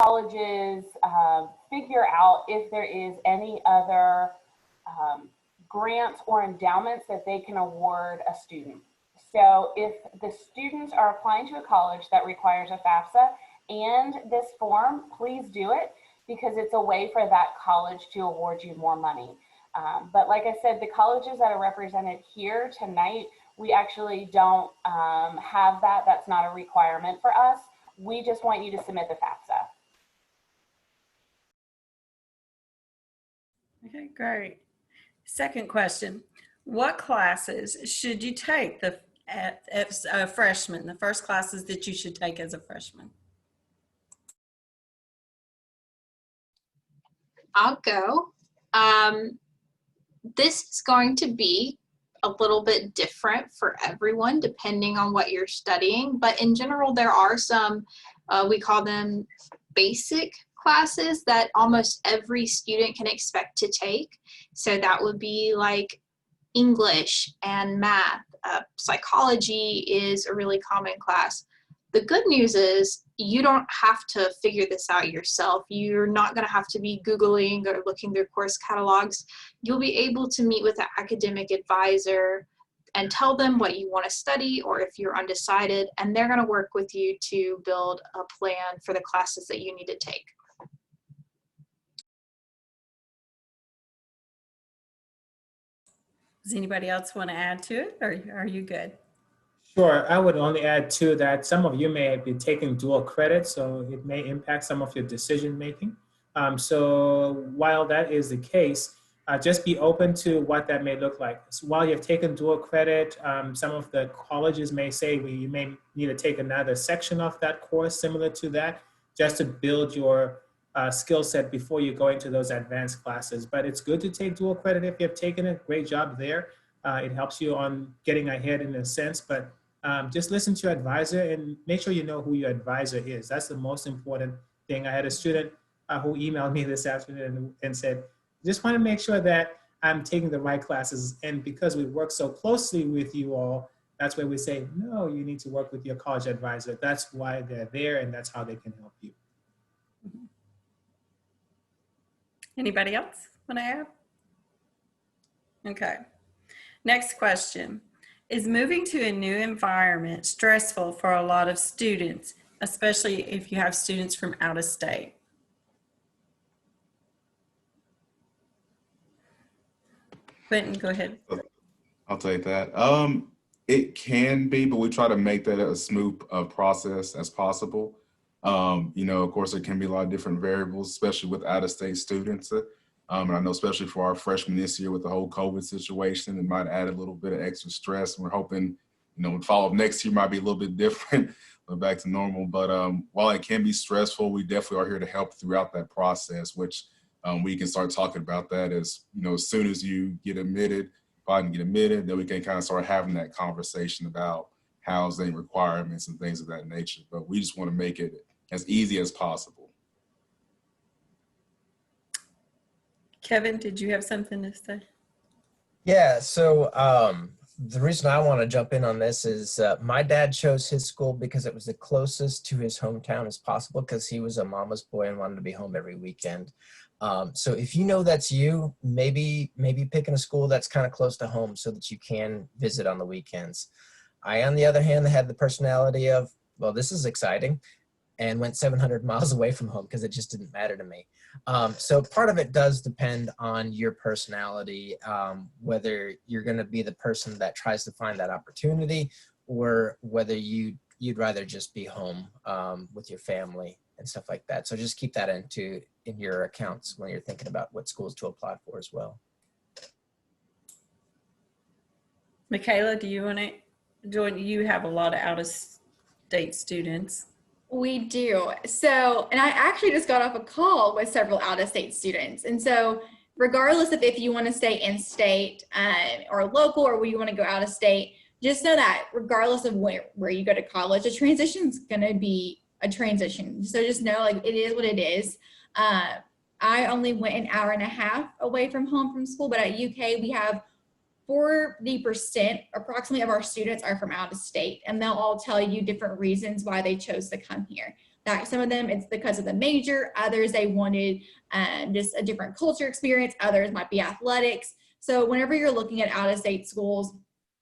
colleges figure out if there is any other grants or endowments that they can award a student. So if the students are applying to a college that requires a FAFSA and this form, please do it, because it's a way for that college to award you more money. But like I said, the colleges that are represented here tonight, we actually don't have that. That's not a requirement for us. We just want you to submit the FAFSA. Okay, great. Second question, what classes should you take as a freshman, the first classes that you should take as a freshman? I'll go. This is going to be a little bit different for everyone depending on what you're studying, but in general there are some, we call them basic classes that almost every student can expect to take. So that would be like English and math. Psychology is a really common class. The good news is you don't have to figure this out yourself. You're not going to have to be Googling or looking through course catalogs. You'll be able to meet with an academic advisor and tell them what you want to study, or if you're undecided, and they're going to work with you to build a plan for the classes that you need to take. Does anybody else want to add to it, or are you good? Sure, I would only add to that some of you may be taking dual credit, so it may impact some of your decision making. So while that is the case, just be open to what that may look like. So while you've taken dual credit, some of the colleges may say you may need to take another section of that course similar to that, just to build your skill set before you go into those advanced classes. But it's good to take dual credit if you've taken it. Great job there. It helps you on getting ahead in a sense, but just listen to your advisor and make sure you know who your advisor is. That's the most important thing. I had a student who emailed me this afternoon and said, just want to make sure that I'm taking the right classes. And because we work so closely with you all, that's where we say, no, you need to work with your college advisor. That's why they're there, and that's how they can help you. Anybody else want to add? Okay. Next question. Is moving to a new environment stressful for a lot of students, especially if you have students from out of state? Quentin, go ahead. I'll take that. It can be, but we try to make that a smooth process as possible. You know, of course, there can be a lot of different variables, especially with out-of-state students. And I know especially for our freshmen this year with the whole COVID situation, it might add a little bit of extra stress. And we're hoping, you know, follow-up next year might be a little bit different, but back to normal. But while it can be stressful, we definitely are here to help throughout that process, which we can start talking about that as, you know, as soon as you get admitted, if I can get admitted, then we can kind of start having that conversation about housing requirements and things of that nature. But we just want to make it as easy as possible. Kevin, did you have something to say? Yeah, so the reason I want to jump in on this is my dad chose his school because it was the closest to his hometown as possible, because he was a mama's boy and wanted to be home every weekend. So if you know that's you, maybe picking a school that's kind of close to home so that you can visit on the weekends. I, on the other hand, had the personality of, well, this is exciting, and went 700 miles away from home because it just didn't matter to me. So part of it does depend on your personality, whether you're going to be the person that tries to find that opportunity, or whether you'd rather just be home with your family and stuff like that. So just keep that in your accounts when you're thinking about what schools to apply for as well. Michaela, do you want to join? You have a lot of out-of-state students. We do. So, and I actually just got off a call with several out-of-state students. And so regardless of if you want to stay in state or local, or you want to go out of state, just know that regardless of where you go to college, a transition is going to be a transition. So just know, like, it is what it is. I only went an hour and a half away from home from school, but at UK we have 40% approximately of our students are from out of state, and they'll all tell you different reasons why they chose to come here. Like some of them, it's because of the major. Others, they wanted just a different culture experience. Others might be athletics. So whenever you're looking at out-of-state schools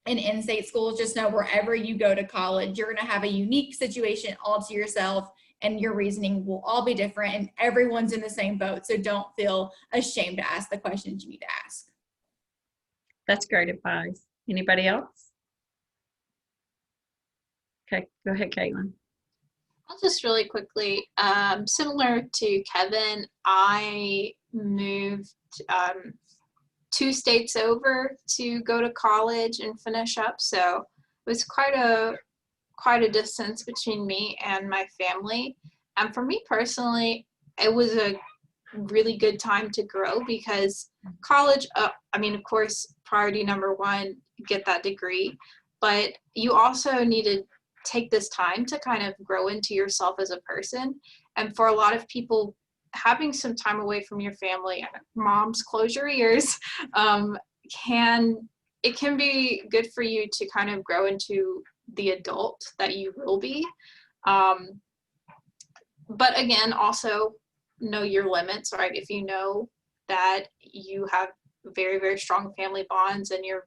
and in-state schools, just know wherever you go to college, you're going to have a unique situation all to yourself, and your reasoning will all be different, and everyone's in the same boat. So don't feel ashamed to ask the questions you need to ask. That's great advice. Anybody else? Okay, go ahead, Caitlin. I'll just really quickly, similar to Kevin, I moved 2 states over to go to college and finish up. So it was quite a distance between me and my family. And for me personally, it was a really good time to grow because college, I mean, of course, priority number 1, get that degree, but you also need to take this time to kind of grow into yourself as a person. And for a lot of people, having some time away from your family, moms, close your ears, can be good for you to kind of grow into the adult that you will be. But again, also know your limits, right? If you know that you have very, very strong family bonds and you're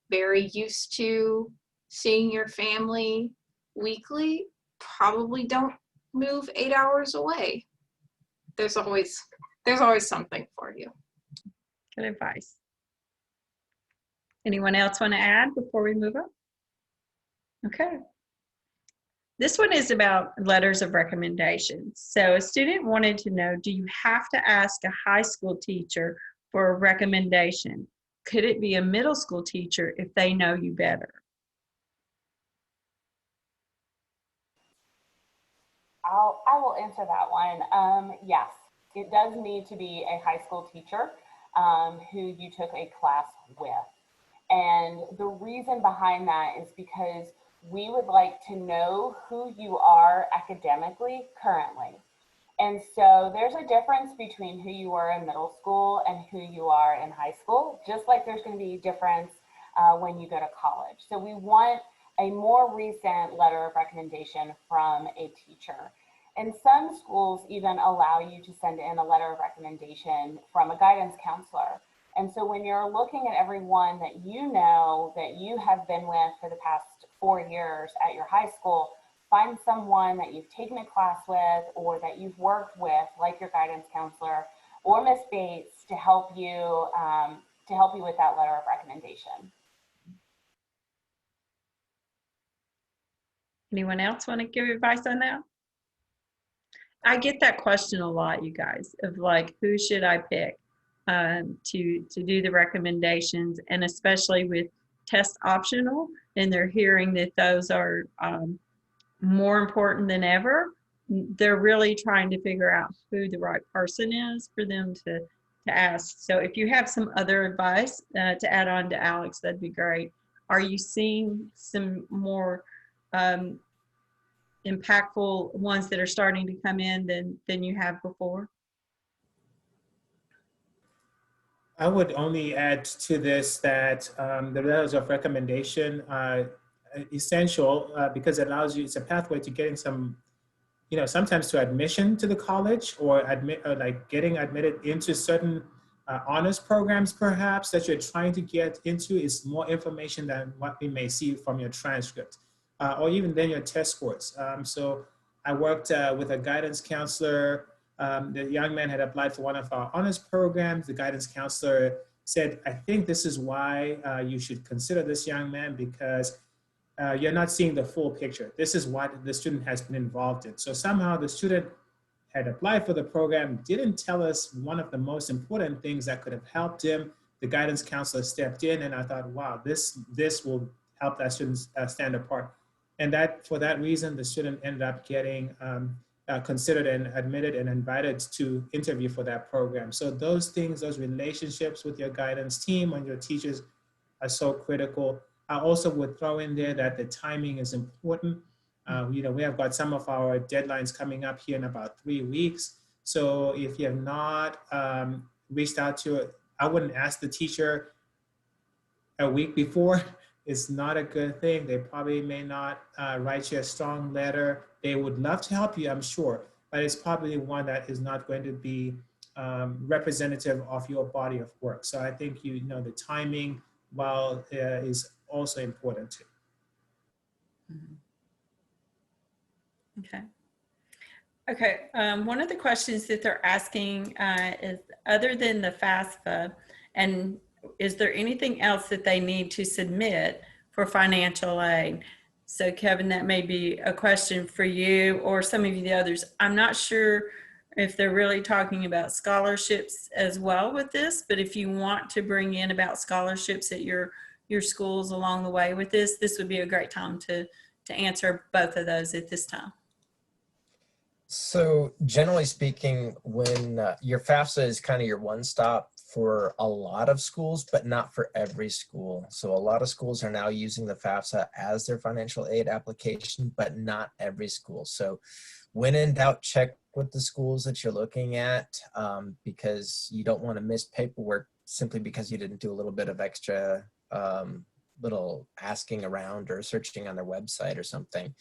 very used to seeing your family weekly, probably don't move 8 hours away. There's always something for you. Good advice. Anyone else want to add before we move on? Okay. This one is about letters of recommendation. So a student wanted to know, do you have to ask a high school teacher for a recommendation? Could it be a middle school teacher if they know you better? I will answer that one. Yes, it does need to be a high school teacher who you took a class with. And the reason behind that is because we would like to know who you are academically currently. And so there's a difference between who you are in middle school and who you are in high school, just like there's going to be a difference when you go to college. So we want a more recent letter of recommendation from a teacher. And some schools even allow you to send in a letter of recommendation from a guidance counselor. And so when you're looking at everyone that you know that you have been with for the past 4 years at your high school, find someone that you've taken a class with or that you've worked with, like your guidance counselor or Miss Bates, to help you with that letter of recommendation. Anyone else want to give advice on that? I get that question a lot, you guys, of like, who should I pick to do the recommendations, and especially with test optional, and they're hearing that those are more important than ever. They're really trying to figure out who the right person is for them to ask. So if you have some other advice to add on to Alex, that'd be great. Are you seeing some more impactful ones that are starting to come in than you have before? I would only add to this that the letters of recommendation are essential because it allows you, it's a pathway to getting some, sometimes to admission to the college or like getting admitted into certain honors programs perhaps that you're trying to get into is more information than what we may see from your transcript or even then your test scores. So I worked with a guidance counselor. The young man had applied for one of our honors programs. The guidance counselor said, I think this is why you should consider this young man because you're not seeing the full picture. This is what the student has been involved in. So somehow the student had applied for the program, didn't tell us one of the most important things that could have helped him. The guidance counselor stepped in and I thought, wow, this will help that student stand apart. And that for that reason, the student ended up getting considered and admitted and invited to interview for that program. So those things, those relationships with your guidance team and your teachers are so critical. I also would throw in there that the timing is important. We have got some of our deadlines coming up here in about 3 weeks. So if you have not reached out to it, I wouldn't ask the teacher a week before. is not a good thing. They probably may not write you a strong letter. They would love to help you, I'm sure, but it's probably one that is not going to be representative of your body of work. So I think you know the timing is also important too. Okay. Okay, one of the questions that they're asking is, other than the FAFSA, and is there anything else that they need to submit for financial aid? So Kevin, that may be a question for you or some of the others. I'm not sure if they're really talking about scholarships as well with this, but if you want to bring in about scholarships at your schools along the way with this, this would be a great time to answer both of those at this time. So generally speaking, when your FAFSA is kind of your one-stop for a lot of schools, but not for every school. So a lot of schools are now using the FAFSA as their financial aid application, but not every school. So when in doubt, check with the schools that you're looking at, because you don't want to miss paperwork simply because you didn't do a little bit of extra little asking around or searching on their website or something.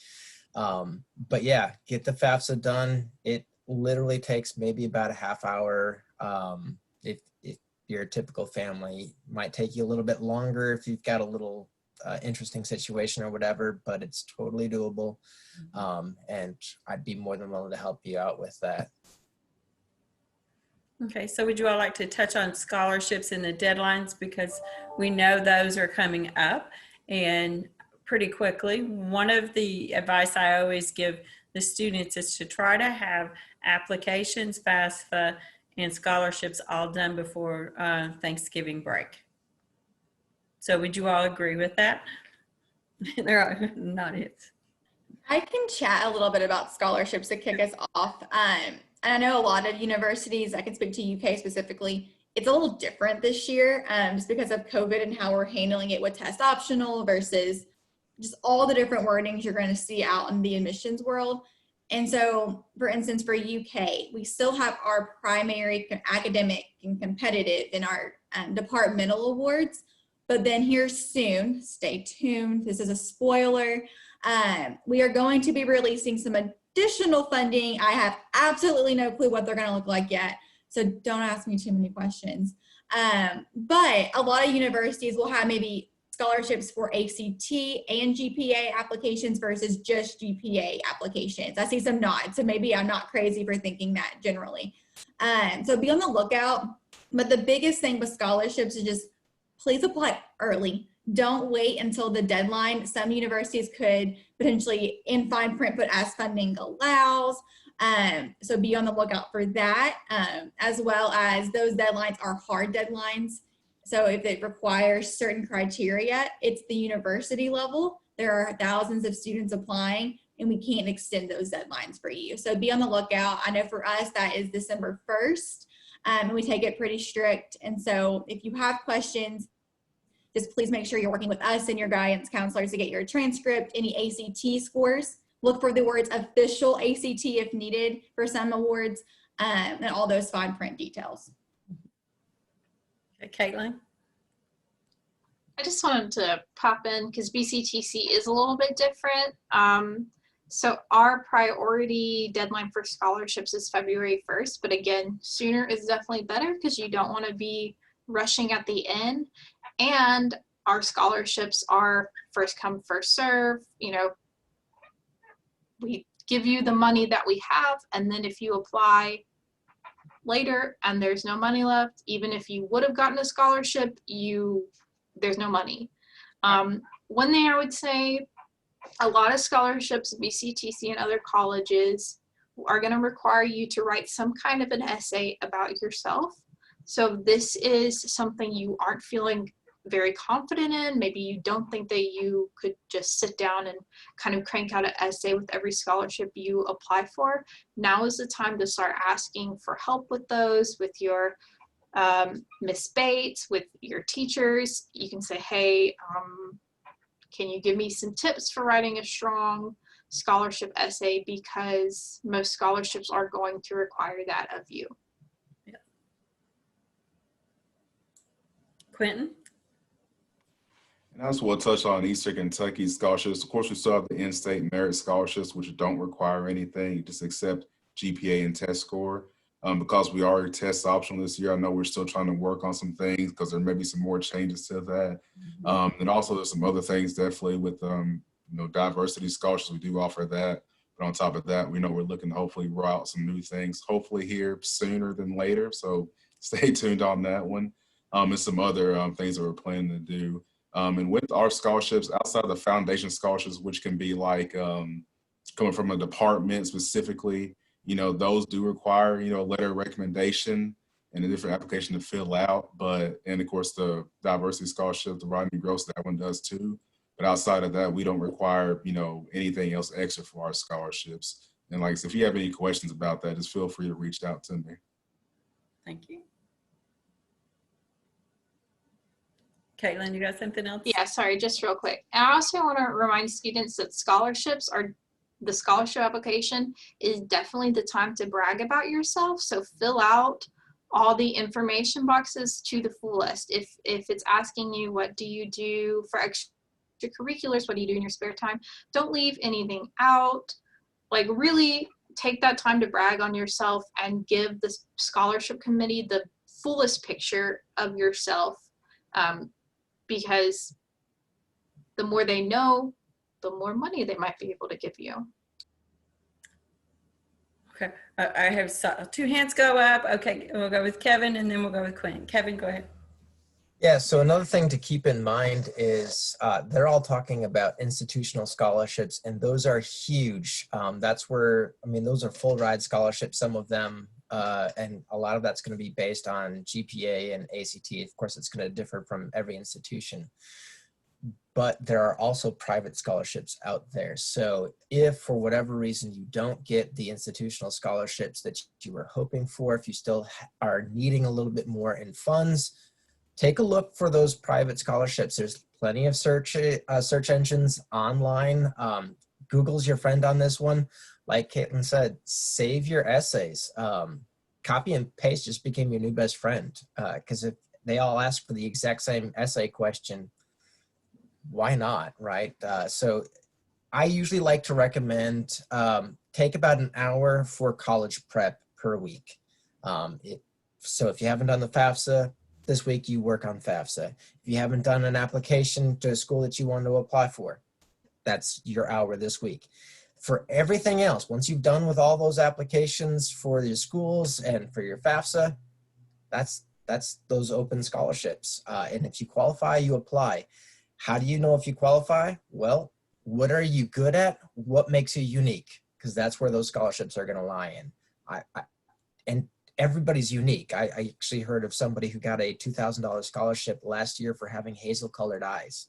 But yeah, get the FAFSA done. It literally takes maybe about a half hour. If you're a typical family, might take you a little bit longer if you've got a little interesting situation or whatever, but it's totally doable. And I'd be more than willing to help you out with that. Okay, so would you all like to touch on scholarships and the deadlines, because we know those are coming up and pretty quickly. One of the advice I always give the students is to try to have applications, FAFSA, and scholarships all done before Thanksgiving break. So would you all agree with that? There are nods. I can chat a little bit about scholarships to kick us off. And I know a lot of universities, I can speak to UK specifically, it's a little different this year just because of COVID and how we're handling it with test optional versus just all the different wordings you're going to see out in the admissions world. And so, for instance, for UK, we still have our primary academic and competitive in our departmental awards. But then here soon, stay tuned, this is a spoiler, we are going to be releasing some additional funding. I have absolutely no clue what they're going to look like yet, so don't ask me too many questions. But a lot of universities will have maybe scholarships for ACT and GPA applications versus just GPA applications. I see some nods, so maybe I'm not crazy for thinking that generally. So be on the lookout. But the biggest thing with scholarships is just please apply early. Don't wait until the deadline. Some universities could potentially in fine print put as funding allows. So be on the lookout for that, as well as those deadlines are hard deadlines. So if it requires certain criteria, it's the university level. There are thousands of students applying and we can't extend those deadlines for you. So be on the lookout. I know for us that is December 1st and we take it pretty strict. And so if you have questions, just please make sure you're working with us and your guidance counselors to get your transcript, any ACT scores. Look for the words official ACT if needed for some awards, and all those fine print details. Okay, Caitlin? I just wanted to pop in because BCTC is a little bit different. So our priority deadline for scholarships is February 1st, but again, sooner is definitely better because you don't want to be rushing at the end. And our scholarships are first come, first serve. You know, we give you the money that we have, and then if you apply later and there's no money left, even if you would have gotten a scholarship, there's no money. One thing I would say, a lot of scholarships, BCTC and other colleges are going to require you to write some kind of an essay about yourself. So if this is something you aren't feeling very confident in, maybe you don't think that you could just sit down and kind of crank out an essay with every scholarship you apply for, now is the time to start asking for help with those, with your Miss Bates, with your teachers. You can say, hey, can you give me some tips for writing a strong scholarship essay, because most scholarships are going to require that of you. Yeah. Quentin? And as we'll touch on Eastern Kentucky scholarships, of course, we still have the in-state merit scholarships, which don't require anything. You just accept GPA and test score. Because we are test optional this year, I know we're still trying to work on some things because there may be some more changes to that. And also there's some other things definitely with diversity scholarships. We do offer that. But on top of that, we know we're looking to hopefully roll out some new things, hopefully here sooner than later. So stay tuned on that one. And some other things that we're planning to do. And with our scholarships, outside of the foundation scholarships, which can be like coming from a department specifically, those do require, a letter of recommendation and a different application to fill out. And of course, the diversity scholarship, the Rodney Gross, that one does too. But outside of that, we don't require, anything else extra for our scholarships. And like I said, if you have any questions about that, just feel free to reach out to me. Thank you. Caitlin, you got something else? Yeah, sorry, just real quick. And I also want to remind students that the scholarship application is definitely the time to brag about yourself. So fill out all the information boxes to the fullest. If it's asking you, what do you do for extracurriculars? What do you do in your spare time? Don't leave anything out. Like, really take that time to brag on yourself and give the scholarship committee the fullest picture of yourself. Because the more they know, the more money they might be able to give you. Okay, I have 2 hands go up. Okay, we'll go with Kevin and then we'll go with Quinn. Kevin, go ahead. Yeah, so another thing to keep in mind is they're all talking about institutional scholarships, and those are huge. That's where, those are full ride scholarships, some of them, and a lot of that's going to be based on GPA and ACT. Of course, it's going to differ from every institution. But there are also private scholarships out there. So if for whatever reason you don't get the institutional scholarships that you were hoping for, if you still are needing a little bit more in funds, take a look for those private scholarships. There's plenty of search engines online. Google's your friend on this one. Like Caitlin said, save your essays. Copy and paste just became your new best friend, because if they all ask for the exact same essay question, why not, right? So I usually like to recommend take about an hour for college prep per week. So if you haven't done the FAFSA this week, you work on FAFSA. If you haven't done an application to a school that you want to apply for, that's your hour this week. For everything else, once you've done with all those applications for your schools and for your FAFSA, that's those open scholarships. And if you qualify, you apply. How do you know if you qualify? Well, what are you good at? What makes you unique? Because that's where those scholarships are going to lie in. And everybody's unique. I actually heard of somebody who got a $2,000 scholarship last year for having hazel-colored eyes.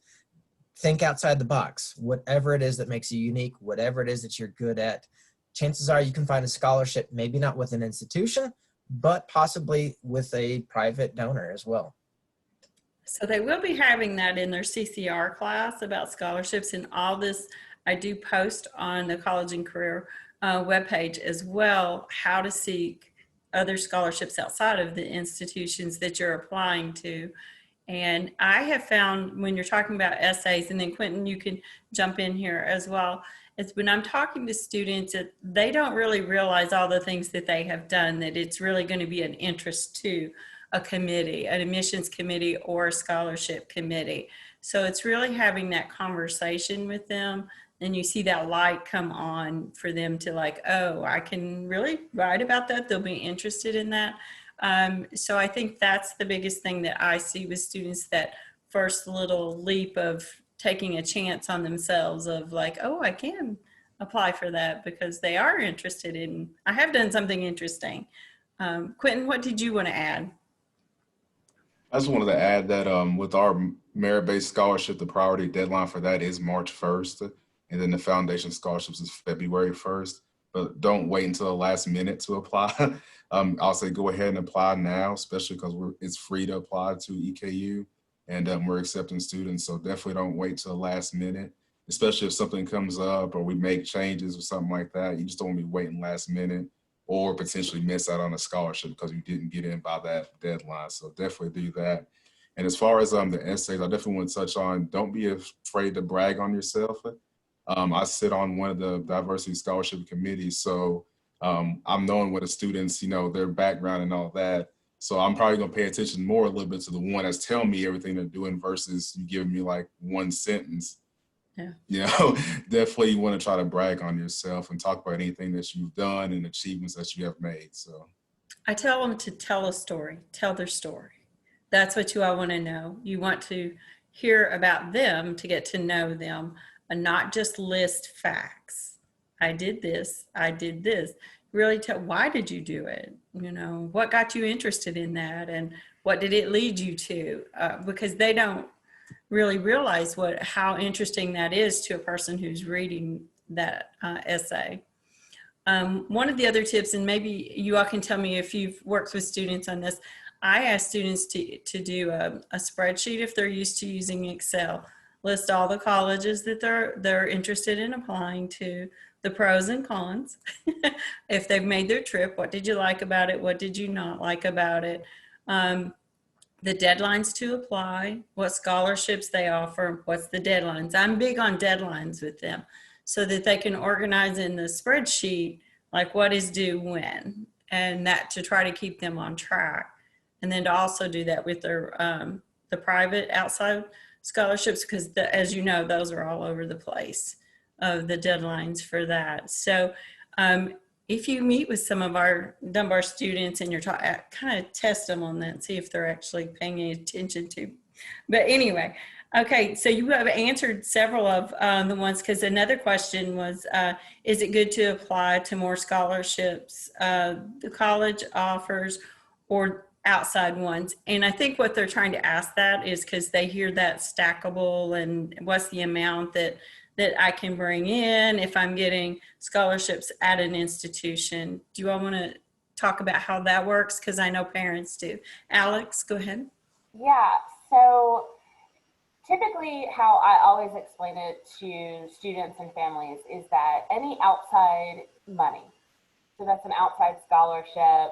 Think outside the box. Whatever it is that makes you unique, whatever it is that you're good at, chances are you can find a scholarship, maybe not with an institution, but possibly with a private donor as well. So they will be having that in their CCR class about scholarships, and all this I do post on the College and Career webpage as well, how to seek other scholarships outside of the institutions that you're applying to. And I have found when you're talking about essays, and then Quentin, you can jump in here as well, is when I'm talking to students, they don't really realize all the things that they have done, that it's really going to be an interest to a committee, an admissions committee or a scholarship committee. So it's really having that conversation with them, and you see that light come on for them to like, oh, I can really write about that. They'll be interested in that. So I think that's the biggest thing that I see with students, that first little leap of taking a chance on themselves of like, oh, I can apply for that because they are interested in, I have done something interesting. Quentin, what did you want to add? I just wanted to add that with our merit-based scholarship, the priority deadline for that is March 1st, and then the foundation scholarships is February 1st. But don't wait until the last minute to apply. I'll say go ahead and apply now, especially because it's free to apply to EKU, and we're accepting students. So definitely don't wait till the last minute, especially if something comes up or we make changes or something like that. You just don't want to be waiting last minute or potentially miss out on a scholarship because you didn't get in by that deadline. So definitely do that. And as far as the essays, I definitely want to touch on, don't be afraid to brag on yourself. I sit on one of the diversity scholarship committees, so I'm knowing what the students, their background and all that. So I'm probably gonna pay attention more a little bit to the one that's telling me everything they're doing versus you giving me like one sentence. Yeah. Definitely you want to try to brag on yourself and talk about anything that you've done and achievements that you have made. So I tell them to tell a story, tell their story. That's what you all want to know. You want to hear about them to get to know them and not just list facts. I did this, I did this. Really tell, why did you do it? What got you interested in that and what did it lead you to? Because they don't really realize how interesting that is to a person who's reading that essay. One of the other tips, and maybe you all can tell me if you've worked with students on this, I ask students to do a spreadsheet if they're used to using Excel. List all the colleges that they're interested in applying to, the pros and cons. If they've made their trip, what did you like about it? What did you not like about it? The deadlines to apply, what scholarships they offer, what's the deadlines. I'm big on deadlines with them so that they can organize in the spreadsheet, like what is due when, and that to try to keep them on track. And then to also do that with their the private outside scholarships, because as you know, those are all over the place of the deadlines for that. So if you meet with some of our Dunbar students and you're kind of test them on that, see if they're actually paying attention to. But anyway, okay, so you have answered several of the ones, because another question was, is it good to apply to more scholarships the college offers or outside ones? And I think what they're trying to ask that is because they hear that stackable and what's the amount that I can bring in if I'm getting scholarships at an institution. Do you all want to talk about how that works? Because I know parents do. Alex, go ahead. Yeah, so typically how I always explain it to students and families is that any outside money, so that's an outside scholarship,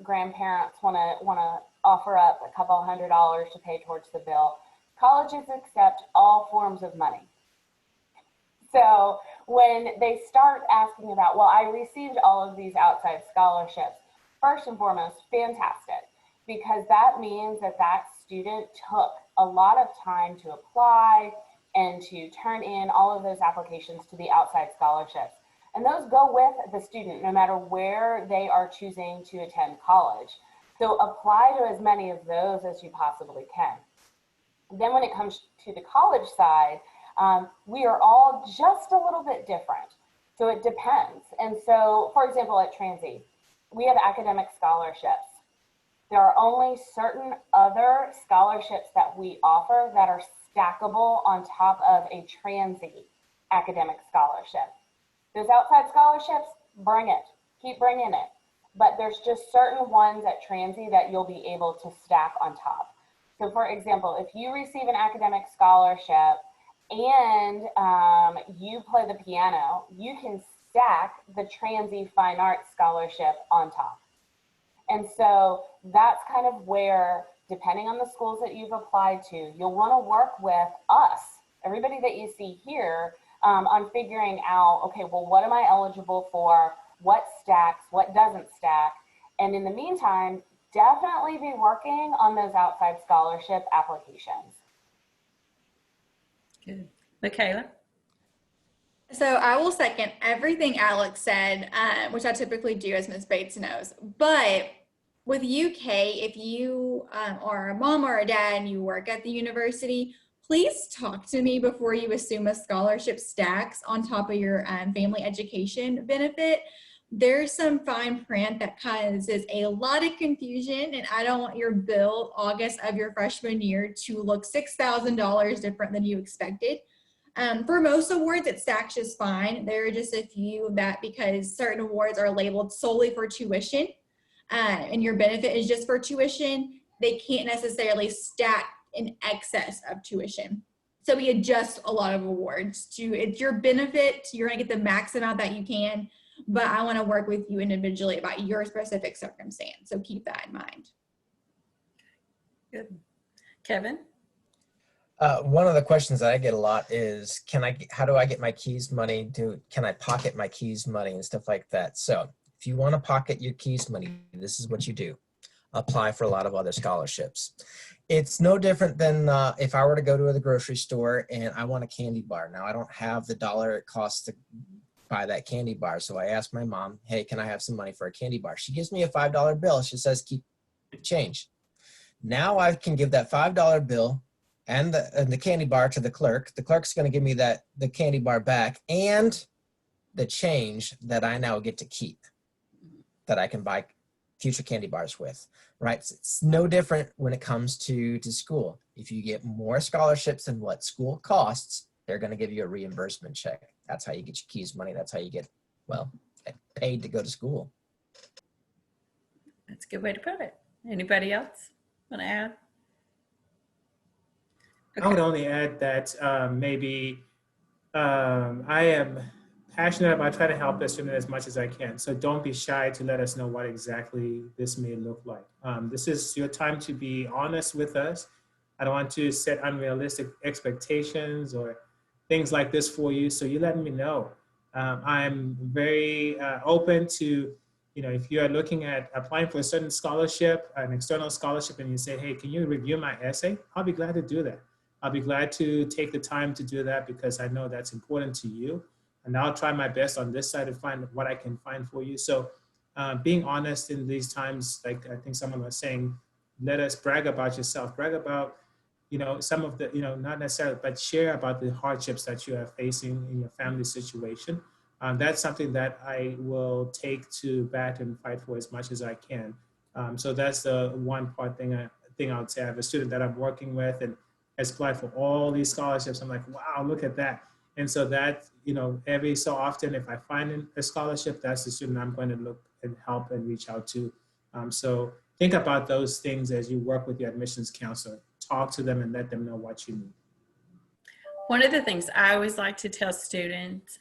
grandparents want to offer up a couple $100 to pay towards the bill. Colleges accept all forms of money. So when they start asking about, well, I received all of these outside scholarships, first and foremost, fantastic, because that means that student took a lot of time to apply and to turn in all of those applications to the outside scholarships. And those go with the student no matter where they are choosing to attend college. So apply to as many of those as you possibly can. Then when it comes to the college side, we are all just a little bit different. So it depends. And so, for example, at Transy, we have academic scholarships. There are only certain other scholarships that we offer that are stackable on top of a Transy academic scholarship. Those outside scholarships, bring it, keep bringing it. But there's just certain ones at Transy that you'll be able to stack on top. So for example, if you receive an academic scholarship and you play the piano, you can stack the Transy Fine Arts Scholarship on top. And so that's kind of where, depending on the schools that you've applied to, you'll want to work with us, everybody that you see here, on figuring out, okay, well, what am I eligible for? What stacks? What doesn't stack? And in the meantime, definitely be working on those outside scholarship applications. Good. Michaela? So I will second everything Alex said, which I typically do, as Ms. Bates knows. But with UK, if you are a mom or a dad and you work at the university, please talk to me before you assume a scholarship stacks on top of your family education benefit. There's some fine print that causes a lot of confusion, and I don't want your bill August of your freshman year to look $6,000 different than you expected. For most awards, it stacks just fine. There are just a few that, because certain awards are labeled solely for tuition, and your benefit is just for tuition, they can't necessarily stack in excess of tuition. So we adjust a lot of awards to, it's your benefit, you're gonna get the max amount that you can, but I wanna work with you individually about your specific circumstance. So keep that in mind. Good. Kevin? One of the questions that I get a lot is, how do I get my keys money? Can I pocket my keys money and stuff like that? So if you want to pocket your keys money, this is what you do. Apply for a lot of other scholarships. It's no different than if I were to go to the grocery store and I want a candy bar. Now I don't have the dollar it costs to buy that candy bar. So I asked my mom, hey, can I have some money for a candy bar? She gives me a $5 bill. She says, keep change. Now I can give that $5 bill and the candy bar to the clerk. The clerk's going to give me the candy bar back and the change that I now get to keep, that I can buy future candy bars with, right? So it's no different when it comes to school. If you get more scholarships than what school costs, they're going to give you a reimbursement check. That's how you get your keys money. That's how you get, well, paid to go to school. That's a good way to put it. Anybody else want to add? I would only add that maybe I am passionate about trying to help the student as much as I can. So don't be shy to let us know what exactly this may look like. This is your time to be honest with us. I don't want to set unrealistic expectations or things like this for you. So you let me know. I'm very open to, if you're looking at applying for a certain scholarship, an external scholarship, and you say, hey, can you review my essay? I'll be glad to do that. I'll be glad to take the time to do that because I know that's important to you. And I'll try my best on this side to find what I can find for you. So being honest in these times, like I think someone was saying, let us brag about yourself, brag about, some of the, not necessarily, but share about the hardships that you are facing in your family situation. That's something that I will take to bat and fight for as much as I can. So that's the one thing I would say. I have a student that I'm working with and has applied for all these scholarships. I'm like, wow, look at that. And so that, every so often, if I find a scholarship, that's the student I'm going to look and help and reach out to. So think about those things as you work with your admissions counselor. Talk to them and let them know what you need. One of the things I always like to tell students,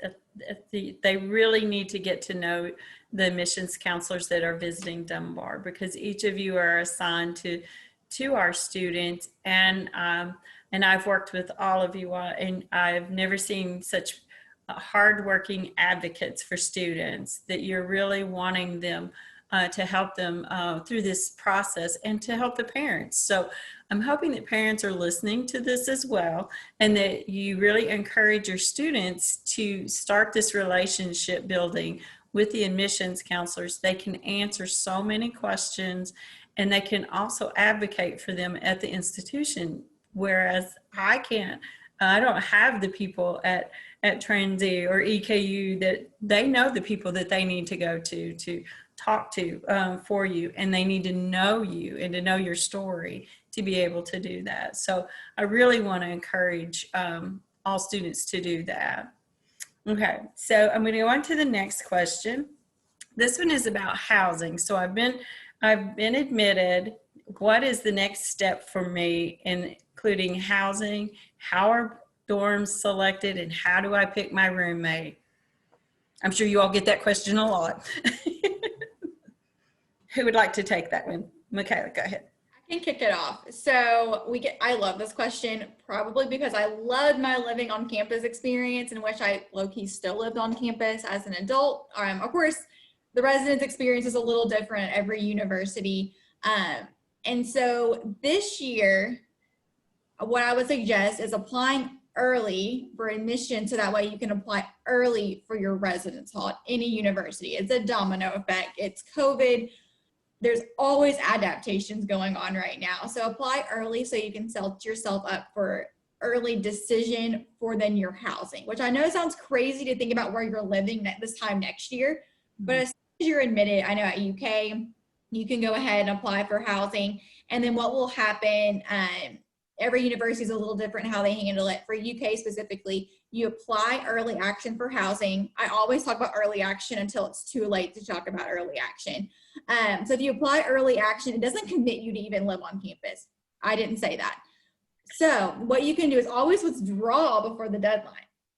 they really need to get to know the admissions counselors that are visiting Dunbar, because each of you are assigned to our students, and I've worked with all of you, and I've never seen such hardworking advocates for students, that you're really wanting them to help them through this process and to help the parents. So I'm hoping that parents are listening to this as well, and that you really encourage your students to start this relationship building with the admissions counselors. They can answer so many questions, and they can also advocate for them at the institution, whereas I can't. I don't have the people at Transy or EKU that they know the people that they need to go to talk to for you, and they need to know you and to know your story to be able to do that. So I really want to encourage all students to do that. Okay, so I'm going to go on to the next question. This one is about housing. So I've been admitted. What is the next step for me, including housing? How are dorms selected, and how do I pick my roommate? I'm sure you all get that question a lot. Who would like to take that one? Michaela, go ahead. I can kick it off. So I love this question, probably because I loved my living on campus experience, in which I low-key still lived on campus as an adult. Of course, the residence experience is a little different at every university. And so this year, what I would suggest is applying early for admission, so that way you can apply early for your residence hall at any university. It's a domino effect. It's COVID. There's always adaptations going on right now. So apply early so you can set yourself up for early decision for then your housing, which I know sounds crazy to think about where you're living this time next year, but as soon as you're admitted, I know at UK, you can go ahead and apply for housing. And then what will happen, every university is a little different how they handle it. For UK specifically, you apply early action for housing. I always talk about early action until it's too late to talk about early action. So if you apply early action, it doesn't commit you to even live on campus. I didn't say that. So what you can do is always withdraw before the deadline.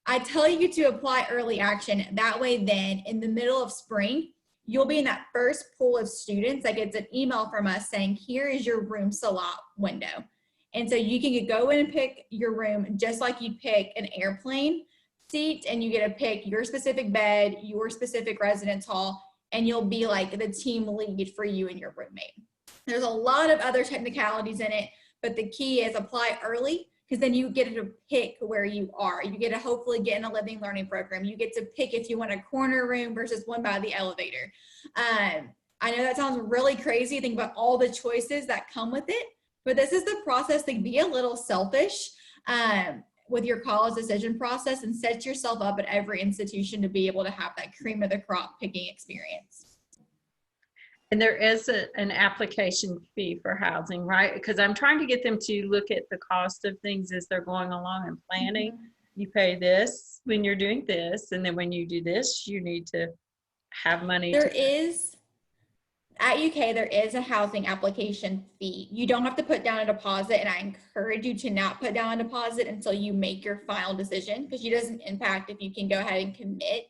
I tell you to apply early action. That way then in the middle of spring, you'll be in that first pool of students that gets an email from us saying, here is your room slot window. And so you can go in and pick your room just like you'd pick an airplane seat, and you get to pick your specific bed, your specific residence hall, and you'll be like the team lead for you and your roommate. There's a lot of other technicalities in it, but the key is apply early, because then you get to pick where you are. You get to hopefully get in a living learning program. You get to pick if you want a corner room versus one by the elevator. I know that sounds really crazy. Think about all the choices that come with it, but this is the process to be a little selfish with your college decision process, and set yourself up at every institution to be able to have that cream of the crop picking experience. And there is an application fee for housing, right? Because I'm trying to get them to look at the cost of things as they're going along and planning. Mm-hmm. You pay this when you're doing this, and then when you do this, you need to have money. There is, at UK, there is a housing application fee. You don't have to put down a deposit, and I encourage you to not put down a deposit until you make your final decision, because it doesn't impact if you can go ahead and commit.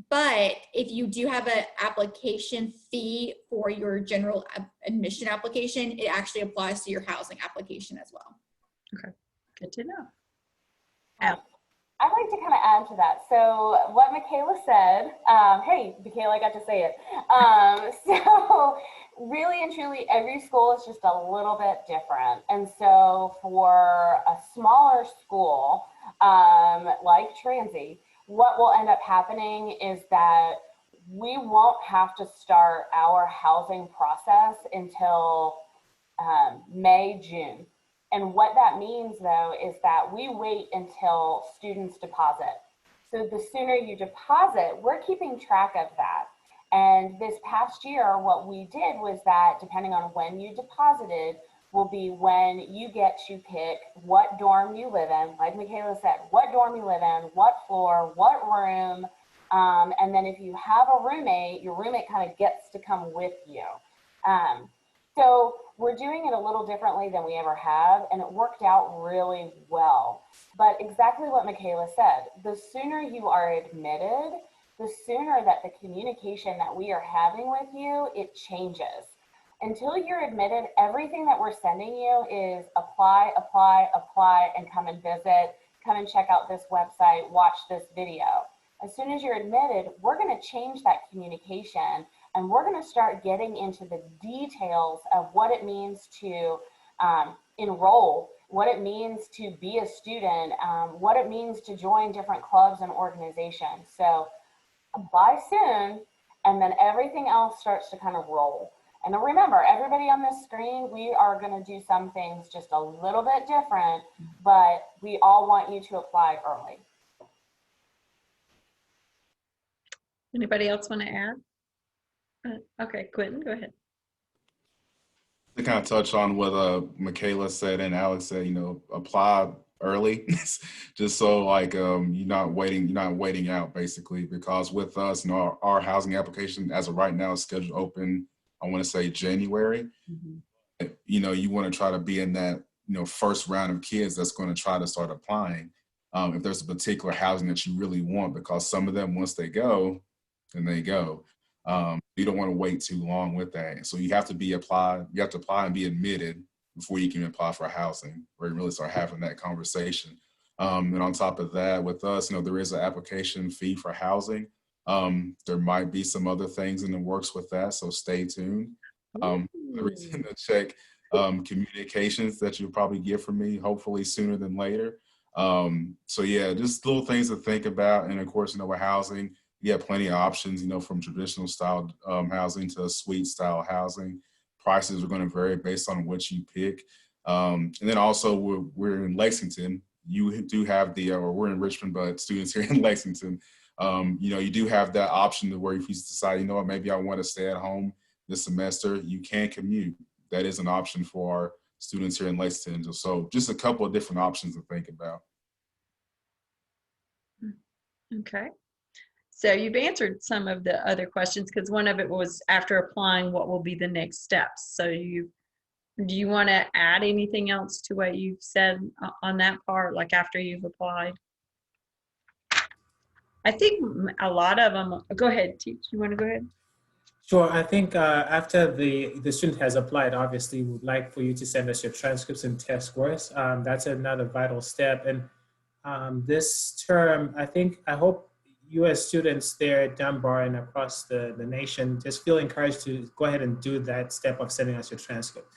But if you do have an application fee for your general admission application, it actually applies to your housing application as well. Okay, good to know. I'd like to kind of add to that. So what Michaela said, hey, Michaela, I got to say it. So really and truly, every school is just a little bit different. And so for a smaller school like Transy, what will end up happening is that we won't have to start our housing process until May, June. And what that means, though, is that we wait until students deposit. So the sooner you deposit, we're keeping track of that. And this past year, what we did was that depending on when you deposited will be when you get to pick what dorm you live in. Like Michaela said, what dorm you live in, what floor, what room. And then if you have a roommate, your roommate kind of gets to come with you. So we're doing it a little differently than we ever have, and it worked out really well. But exactly what Michaela said, the sooner you are admitted, the sooner that the communication that we are having with you, it changes. Until you're admitted, everything that we're sending you is apply, apply, apply, and come and visit, come and check out this website, watch this video. As soon as you're admitted, we're going to change that communication, and we're going to start getting into the details of what it means to enroll, what it means to be a student, what it means to join different clubs and organizations. So apply soon, and then everything else starts to kind of roll. And remember, everybody on this screen, we are going to do some things just a little bit different, but we all want you to apply early. Anybody else want to add? Okay, Quentin, go ahead. To kind of touch on what Michaela said and Alex said, apply early, just so like you're not waiting out basically, because with us, our housing application as of right now is scheduled to open, I want to say January. Mm-hmm. You want to try to be in that first round of kids that's going to try to start applying. If there's a particular housing that you really want, because some of them, once they go, then they go. You don't want to wait too long with that. So you have to apply and be admitted before you can apply for housing, where you really start having that conversation. And on top of that, with us, there is an application fee for housing. There might be some other things in the works with that, so stay tuned. The reason to check communications that you'll probably get from me, hopefully sooner than later. So yeah, just little things to think about. And of course, with housing, you have plenty of options, from traditional style housing to suite style housing. Prices are going to vary based on what you pick. And then also we're in Lexington. You do have or we're in Richmond, but students here in Lexington, you do have that option to where if you decide, maybe I want to stay at home this semester, you can commute. That is an option for our students here in Lexington. So just a couple of different options to think about. Okay. So you've answered some of the other questions, because one of it was after applying, what will be the next steps? So do you want to add anything else to what you've said on that part, like after you've applied? I think a lot of them, go ahead, Teach, you want to go ahead? Sure. I think after the student has applied, obviously, we would like for you to send us your transcripts and test scores. That's another vital step. And this term, I hope you as students there at Dunbar and across the nation just feel encouraged to go ahead and do that step of sending us your transcript.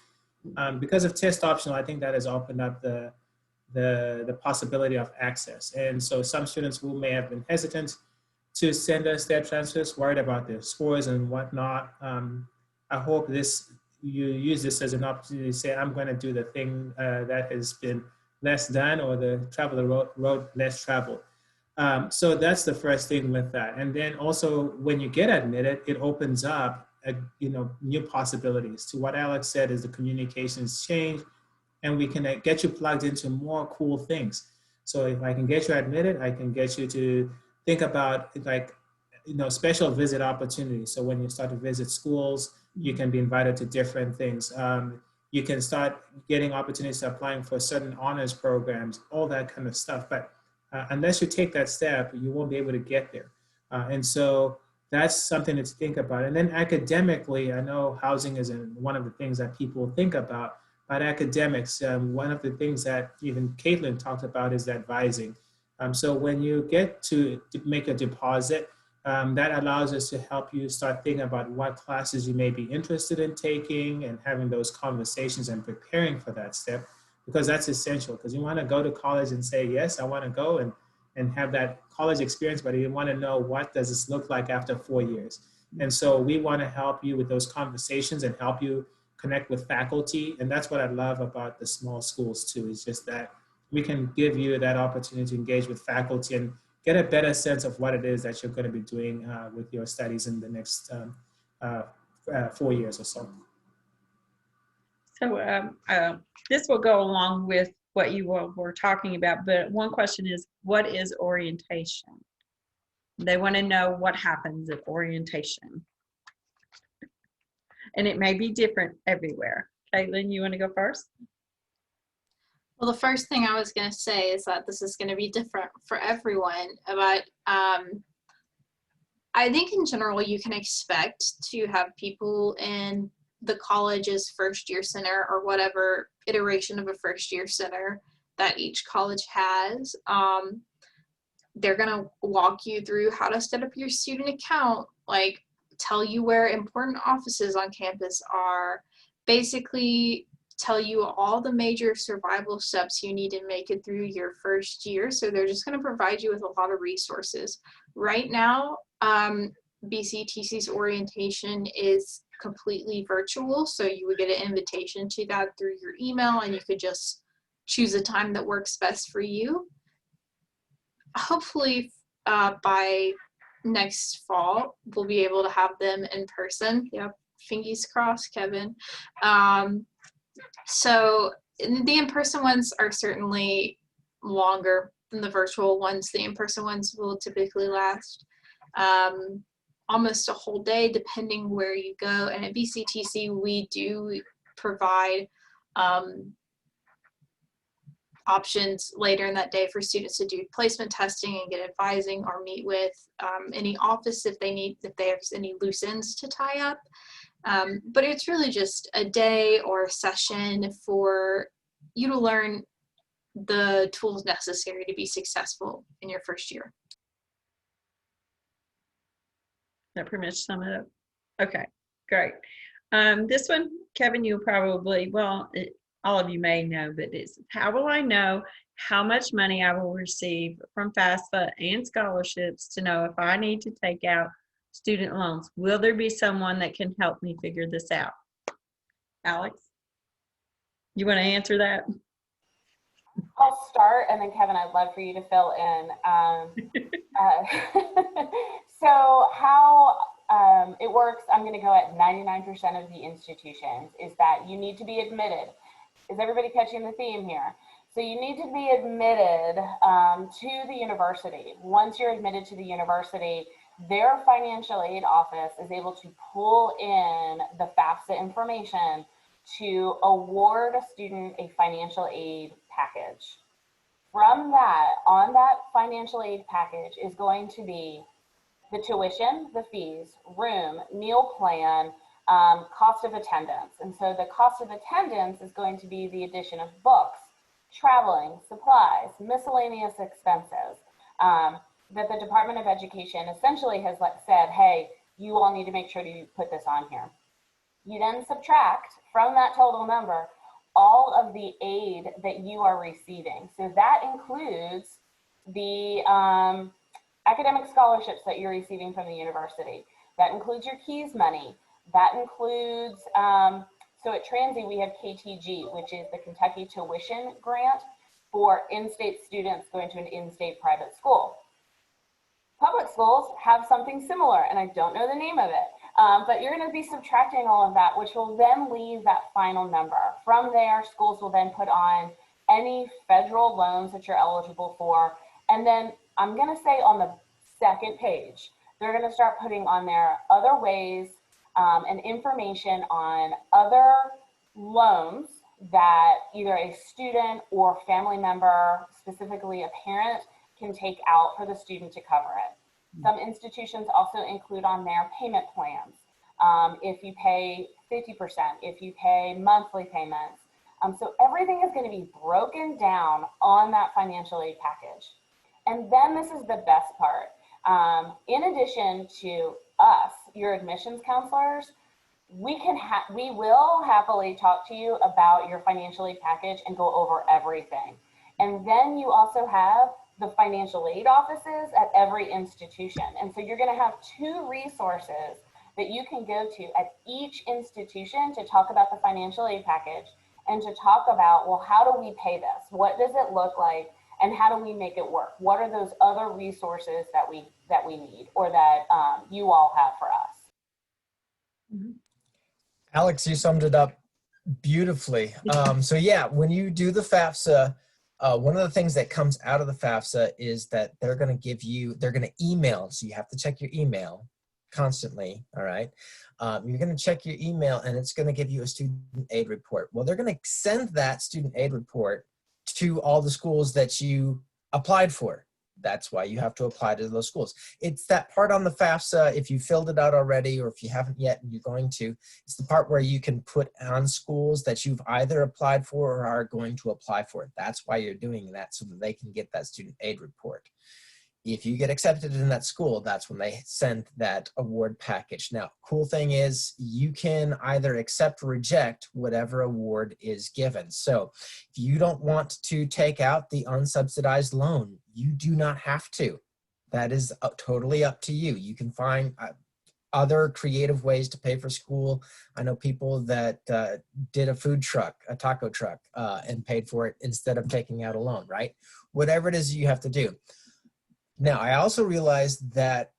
Because of test optional, I think that has opened up the possibility of access. And so some students who may have been hesitant to send us their transcripts, worried about their scores and whatnot. I hope you use this as an opportunity to say, I'm going to do the thing that has been less done, or travel the road less traveled. So that's the first thing with that. And then also when you get admitted, it opens up new possibilities. To what Alex said, is the communications change, and we can get you plugged into more cool things. So if I can get you admitted, I can get you to think about special visit opportunities. So when you start to visit schools, you can be invited to different things. You can start getting opportunities to applying for certain honors programs, all that kind of stuff. But unless you take that step, you won't be able to get there. And so that's something to think about. And then academically, I know housing is one of the things that people think about. But academics, one of the things that even Caitlin talked about is advising. So when you get to make a deposit, that allows us to help you start thinking about what classes you may be interested in taking, and having those conversations and preparing for that step, because that's essential. Because you want to go to college and say, yes, I want to go and have that college experience, but you want to know, what does this look like after 4 years? And so we want to help you with those conversations and help you connect with faculty. And that's what I love about the small schools too, is just that we can give you that opportunity to engage with faculty and get a better sense of what it is that you're going to be doing with your studies in the next 4 years or so. So this will go along with what you were talking about, but one question is, what is orientation? They want to know what happens at orientation. And it may be different everywhere. Caitlin, you want to go first? Well, the first thing I was going to say is that this is going to be different for everyone, but I think in general you can expect to have people in the college's first year center, or whatever iteration of a first year center that each college has. They're going to walk you through how to set up your student account, like tell you where important offices on campus are, basically tell you all the major survival steps you need to make it through your first year. So they're just going to provide you with a lot of resources. Right now, BCTC's orientation is completely virtual, so you would get an invitation to that through your email, and you could just choose a time that works best for you. Hopefully by next fall, we'll be able to have them in person. Yep, fingers crossed, Kevin. So the in-person ones are certainly longer than the virtual ones. The in-person ones will typically last almost a whole day, depending where you go. And at BCTC, we do provide options later in that day for students to do placement testing and get advising, or meet with any office if there's any loose ends to tie up. But it's really just a day or a session for you to learn the tools necessary to be successful in your first year. That pretty much sum it up. Okay, great. This one, Kevin, you probably, all of you may know, but it's, how will I know how much money I will receive from FAFSA and scholarships to know if I need to take out student loans? Will there be someone that can help me figure this out? Alex, you want to answer that? I'll start, and then Kevin, I'd love for you to fill in. So how it works, I'm going to go at 99% of the institutions, is that you need to be admitted. Is everybody catching the theme here? So you need to be admitted to the university. Once you're admitted to the university, their financial aid office is able to pull in the FAFSA information to award a student a financial aid package. From that, on that financial aid package is going to be the tuition, the fees, room, meal plan, cost of attendance. And so the cost of attendance is going to be the addition of books, traveling, supplies, miscellaneous expenses, that the Department of Education essentially has said, hey, you all need to make sure to put this on here. You then subtract from that total number all of the aid that you are receiving. So that includes the academic scholarships that you're receiving from the university. That includes your KEAS money. That includes, so at Transy, we have KTG, which is the Kentucky Tuition Grant for in-state students going to an in-state private school. Public schools have something similar, and I don't know the name of it, but you're going to be subtracting all of that, which will then leave that final number. From there, schools will then put on any federal loans that you're eligible for, and then I'm going to say on the second page, they're going to start putting on there other ways and information on other loans that either a student or family member, specifically a parent, can take out for the student to cover it. Some institutions also include on their payment plans. If you pay 50%, if you pay monthly payments. So everything is going to be broken down on that financial aid package. And then this is the best part. In addition to us, your admissions counselors, we will happily talk to you about your financial aid package and go over everything. And then you also have the financial aid offices at every institution. And so you're going to have two resources that you can go to at each institution to talk about the financial aid package and to talk about, well, how do we pay this? What does it look like? And how do we make it work? What are those other resources that we need or that you all have for us? Alex, you summed it up beautifully. So yeah, when you do the FAFSA, one of the things that comes out of the FAFSA is that they're going to email. So you have to check your email constantly. All right. You're going to check your email and it's going to give you a student aid report. Well, they're going to send that student aid report to all the schools that you applied for. That's why you have to apply to those schools. It's that part on the FAFSA, if you filled it out already or if you haven't yet and you're going to, it's the part where you can put on schools that you've either applied for or are going to apply for. That's why you're doing that, so that they can get that student aid report. If you get accepted in that school, that's when they send that award package. Now, cool thing is you can either accept or reject whatever award is given. So if you don't want to take out the unsubsidized loan, you do not have to. That is totally up to you. You can find other creative ways to pay for school. I know people that did a food truck, a taco truck, and paid for it instead of taking out a loan, right? Whatever it is you have to do. Now, I also realized that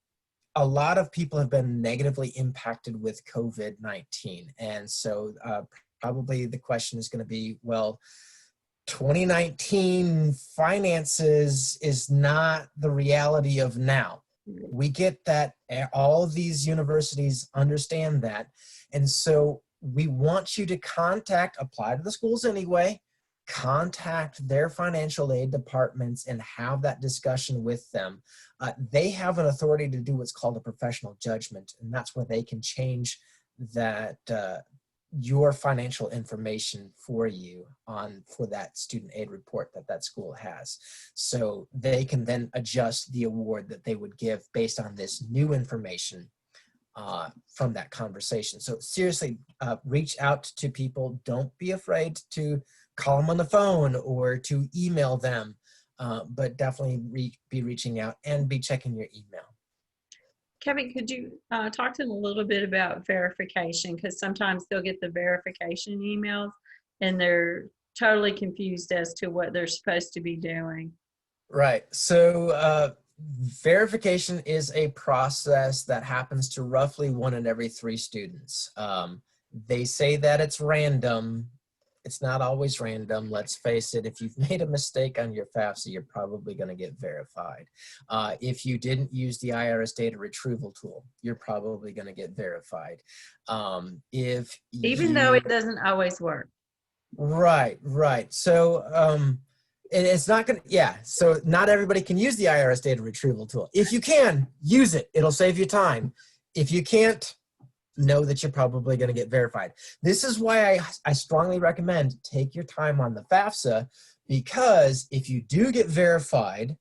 a lot of people have been negatively impacted with COVID-19. And so probably the question is going to be, well, 2019 finances is not the reality of now. We get that. All of these universities understand that. And so we want you to apply to the schools anyway, contact their financial aid departments and have that discussion with them. They have an authority to do what's called a professional judgment, and that's where they can change that your financial information for you for that student aid report that school has. So they can then adjust the award that they would give based on this new information from that conversation. So seriously, reach out to people. Don't be afraid to call them on the phone or to email them, but definitely be reaching out and be checking your email. Kevin, could you talk to them a little bit about verification? Because sometimes they'll get the verification emails and they're totally confused as to what they're supposed to be doing. Right. So verification is a process that happens to roughly 1 in every 3 students. They say that it's random. It's not always random. Let's face it, if you've made a mistake on your FAFSA, you're probably going to get verified. If you didn't use the IRS data retrieval tool, you're probably going to get verified. Even though it doesn't always work. Right. So And it's not going to, yeah. So not everybody can use the IRS data retrieval tool. If you can, use it. It'll save you time. If you can't, know that you're probably going to get verified. This is why I strongly recommend take your time on the FAFSA, because if you do get verified,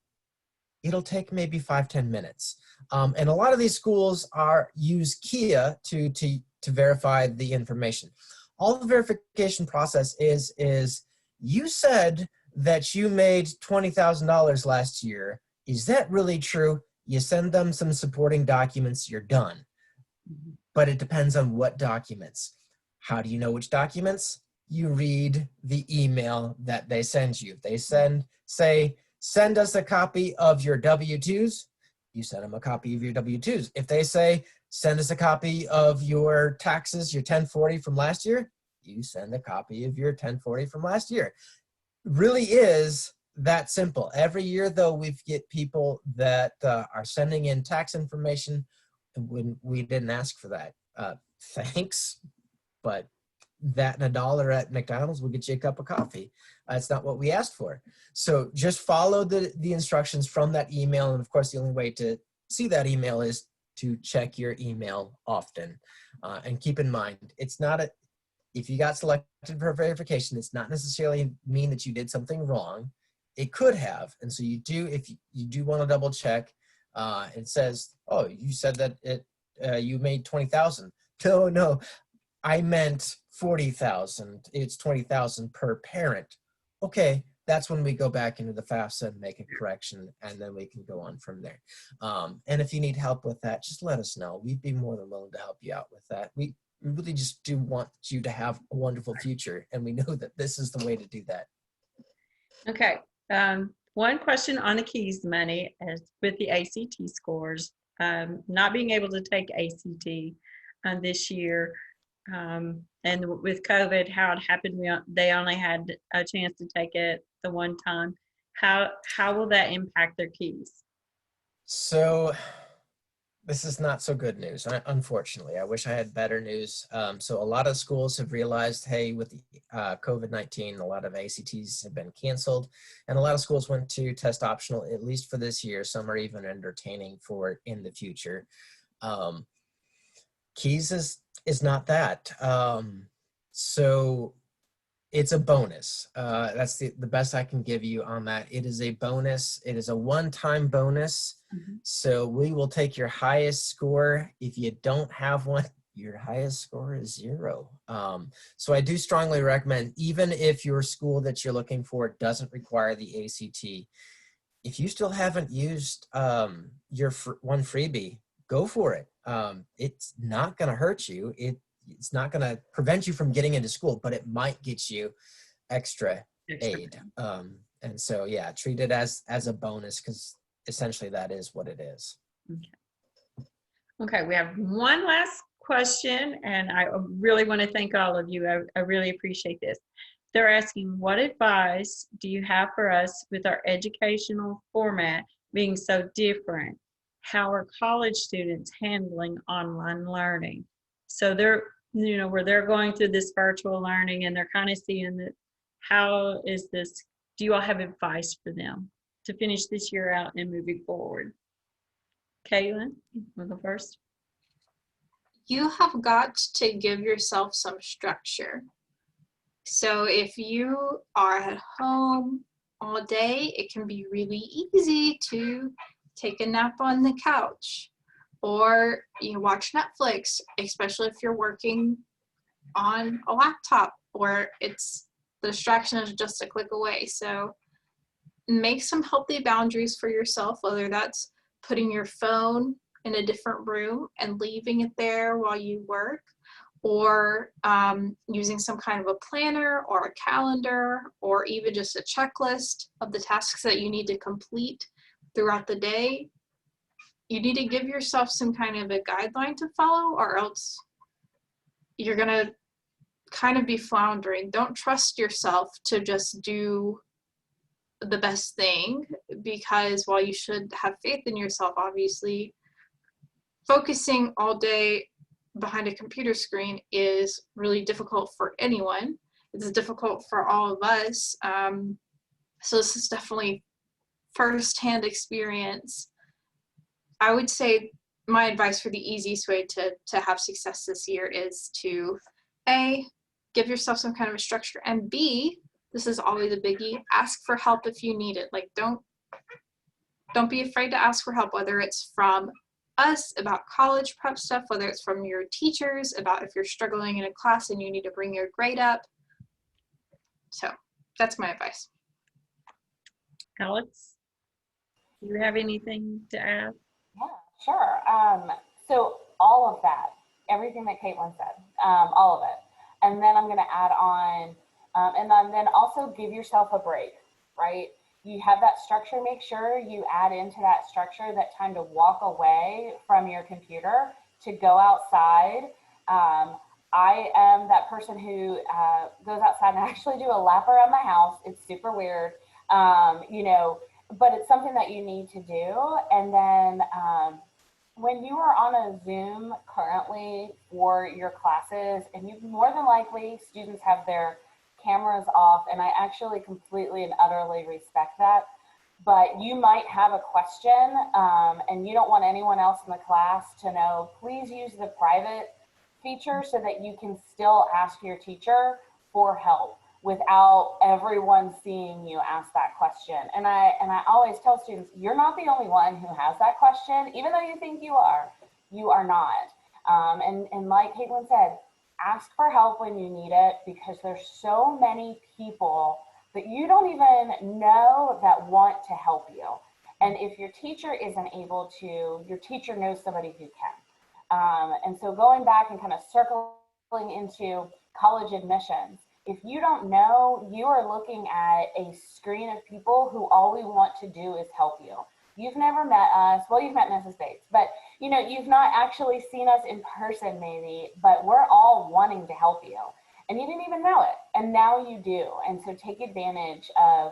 it'll take maybe 5-10 minutes. And a lot of these schools use KHEAA to verify the information. All the verification process is you said that you made $20,000 last year. Is that really true? You send them some supporting documents, you're done. But it depends on what documents. How do you know which documents? You read the email that they send you. If they send us a copy of your W-2s, you send them a copy of your W-2s. If they say, send us a copy of your taxes, your 1040 from last year, you send a copy of your 1040 from last year. Really is that simple. Every year, though, we get people that are sending in tax information when we didn't ask for that. Thanks, but that and $1 at McDonald's will get you a cup of coffee. It's not what we asked for. So just follow the instructions from that email. And of course, the only way to see that email is to check your email often. And keep in mind, it's not if you got selected for verification, it's not necessarily mean that you did something wrong. It could have. And so if you do want to double check, it says, oh, you said that you made 20,000. No, I meant 40,000. It's 20,000 per parent. Okay, that's when we go back into the FAFSA and make a correction, and then we can go on from there. And if you need help with that, just let us know. We'd be more than willing to help you out with that. We really just do want you to have a wonderful future, and we know that this is the way to do that. Okay. One question on the KEYS money is with the ACT scores, not being able to take ACT this year, and with COVID, how it happened, they only had a chance to take it the one time. How will that impact their KEYS? So this is not so good news, unfortunately. I wish I had better news. So a lot of schools have realized, hey, with the COVID-19, a lot of ACTs have been canceled, and a lot of schools went to test optional, at least for this year. Some are even entertaining for it in the future. KEYS is not that. So it's a bonus. That's the best I can give you on that. It is a bonus. It is a one-time bonus. Mm-hmm. So we will take your highest score. If you don't have one, your highest score is 0. So I do strongly recommend, even if your school that you're looking for doesn't require the ACT, if you still haven't used your one freebie, go for it. It's not going to hurt you. It's not going to prevent you from getting into school, but it might get you extra aid. And so, yeah, treat it as a bonus, because essentially that is what it is. Okay, we have one last question, and I really want to thank all of you. I really appreciate this. They're asking, what advice do you have for us with our educational format being so different? How are college students handling online learning? So they're, where they're going through this virtual learning, and they're kind of seeing that, how is this, do you all have advice for them to finish this year out and moving forward? Kaylin, we'll go first. You have got to give yourself some structure. So if you are at home all day, it can be really easy to take a nap on the couch, or you watch Netflix, especially if you're working on a laptop, or the distraction is just a click away. So make some healthy boundaries for yourself, whether that's putting your phone in a different room and leaving it there while you work, or using some kind of a planner or a calendar, or even just a checklist of the tasks that you need to complete throughout the day. You need to give yourself some kind of a guideline to follow, or else you're going to kind of be floundering. Don't trust yourself to just do the best thing, because while you should have faith in yourself, obviously, focusing all day behind a computer screen is really difficult for anyone. It's difficult for all of us. So this is definitely firsthand experience. I would say my advice for the easiest way to have success this year is to A, give yourself some kind of a structure, and B, this is always a biggie, ask for help if you need it. Like, don't be afraid to ask for help, whether it's from us about college prep stuff, whether it's from your teachers about if you're struggling in a class and you need to bring your grade up. So that's my advice. Alex, do you have anything to add? Yeah, sure. So all of that, everything that Caitlin said, all of it. And then I'm going to add on, and then also give yourself a break, right? You have that structure, make sure you add into that structure that time to walk away from your computer, to go outside. I am that person who goes outside and actually do a lap around my house. It's super weird, you know, but it's something that you need to do. And then when you are on a Zoom currently for your classes, and you more than likely students have their cameras off, and I actually completely and utterly respect that, but you might have a question and you don't want anyone else in the class to know, please use the private feature so that you can still ask your teacher for help without everyone seeing you ask that question. And I always tell students, you're not the only one who has that question, even though you think you are not. And like Caitlin said, ask for help when you need it, because there's so many people that you don't even know that want to help you. And if your teacher isn't able to, your teacher knows somebody who can. And so going back and kind of circling into college admissions, if you don't know, you are looking at a screen of people who all we want to do is help you. You've never met us. Well, you've met Mrs. Bates, but you know, you've not actually seen us in person maybe, but we're all wanting to help you. And you didn't even know it, and now you do. And so take advantage of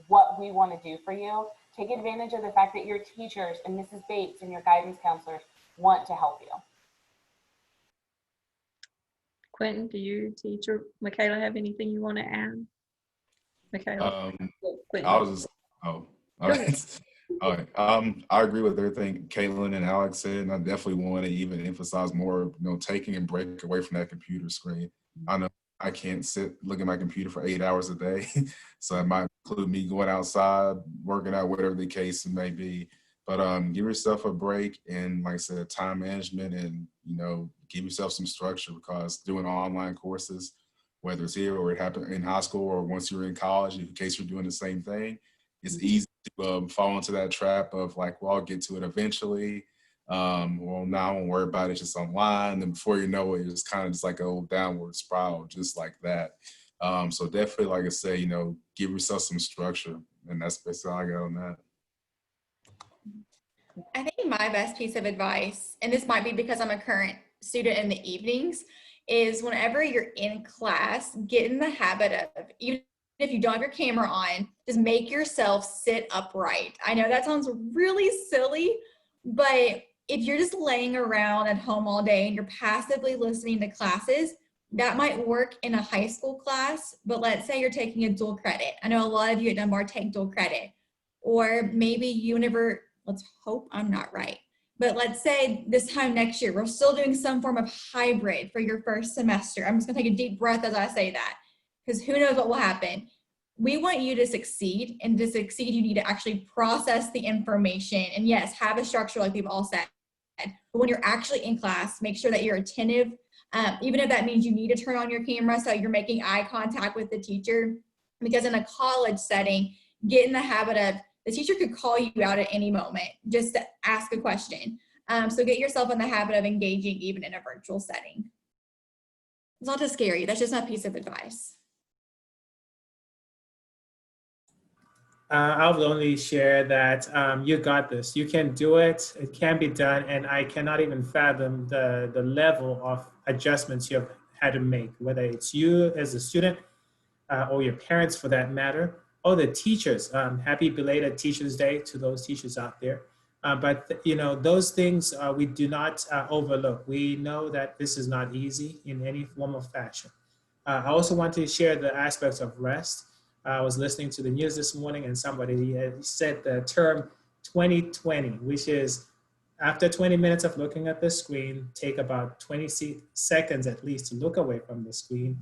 what we want to do for you. Take advantage of the fact that your teachers and Mrs. Bates and your guidance counselors want to help you. Quentin, do you teach, or Michaela have anything you want to add? Michaela? I was just, all right. All right. I agree with everything Caitlin and Alex said, and I definitely want to even emphasize more, you know, taking a break away from that computer screen. I know I can't look at my computer for 8 hours a day, so it might include me going outside, working out, whatever the case may be. But give yourself a break, and like I said, time management, and you know, give yourself some structure, because doing online courses, whether it's here or it happened in high school or once you're in college, in case you're doing the same thing, it's easy to fall into that trap of like, well, I'll get to it eventually. Well, now I won't worry about it, it's just online. And before you know it, it's kind of just like an old downward spiral, just like that. So definitely, like I say, you know, give yourself some structure. And that's basically all I got on that. I think my best piece of advice, and this might be because I'm a current student in the evenings, is whenever you're in class, get in the habit of, even if you don't have your camera on, just make yourself sit upright. I know that sounds really silly, but if you're just laying around at home all day and you're passively listening to classes, that might work in a high school class, but let's say you're taking a dual credit. I know a lot of you at Dunbar take dual credit, or maybe you never, let's hope I'm not right, but let's say this time next year, we're still doing some form of hybrid for your first semester. I'm just gonna take a deep breath as I say that, because who knows what will happen. We want you to succeed, and to succeed, you need to actually process the information. And yes, have a structure like we've all said, but when you're actually in class, make sure that you're attentive. Even if that means you need to turn on your camera so you're making eye contact with the teacher, because in a college setting, get in the habit of, the teacher could call you out at any moment just to ask a question. So get yourself in the habit of engaging even in a virtual setting. It's not to scare you, that's just my piece of advice. I would only share that you got this. You can do it. It can be done. And I cannot even fathom the level of adjustments you have had to make, whether it's you as a student or your parents for that matter, or the teachers. Happy belated Teachers Day to those teachers out there. But you know, those things we do not overlook. We know that this is not easy in any form or fashion. I also want to share the aspects of rest. I was listening to the news this morning and somebody said the term 2020, which is after 20 minutes of looking at the screen, take about 20 seconds at least to look away from the screen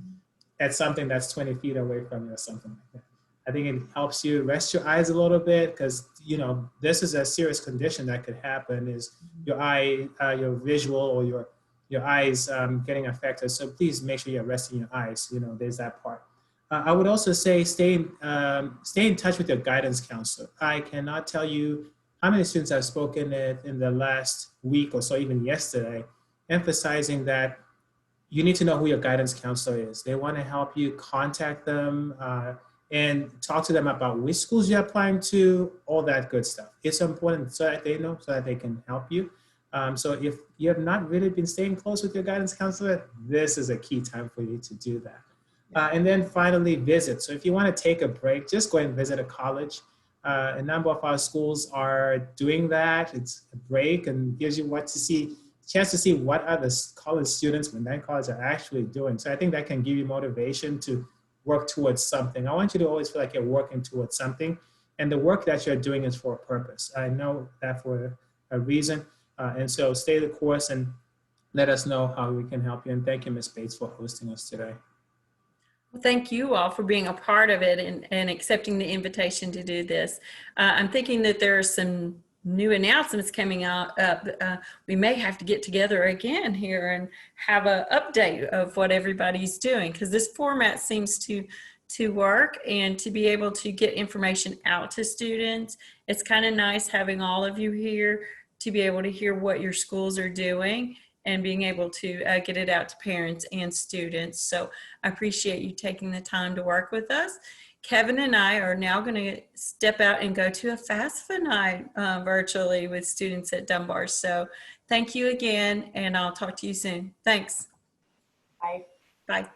at something that's 20 feet away from you or something like that. I think it helps you rest your eyes a little bit because, you know, this is a serious condition that could happen is your eye, your visual or your eyes getting affected. So please make sure you're resting your eyes. You know, there's that part. I would also say stay in touch with your guidance counselor. I cannot tell you how many students I've spoken in the last week or so, even yesterday, emphasizing that you need to know who your guidance counselor is. They want to help you contact them and talk to them about which schools you're applying to, all that good stuff. It's important so that they know, so that they can help you. So if you have not really been staying close with your guidance counselor, this is a key time for you to do that. And then finally, visit. So if you want to take a break, just go and visit a college. A number of our schools are doing that. It's a break and gives you chance to see what other college students from that college are actually doing. So I think that can give you motivation to work towards something. I want you to always feel like you're working towards something, and the work that you're doing is for a purpose. I know that for a reason. And so stay the course and let us know how we can help you. And thank you, Ms. Bates, for hosting us today. Well, thank you all for being a part of it and accepting the invitation to do this. I'm thinking that there are some new announcements coming up. We may have to get together again here and have an update of what everybody's doing, because this format seems to work, and to be able to get information out to students. It's kind of nice having all of you here to be able to hear what your schools are doing and being able to get it out to parents and students. So I appreciate you taking the time to work with us. Kevin and I are now going to step out and go to a FAFSA night virtually with students at Dunbar. So thank you again, and I'll talk to you soon. Thanks. Bye. Bye.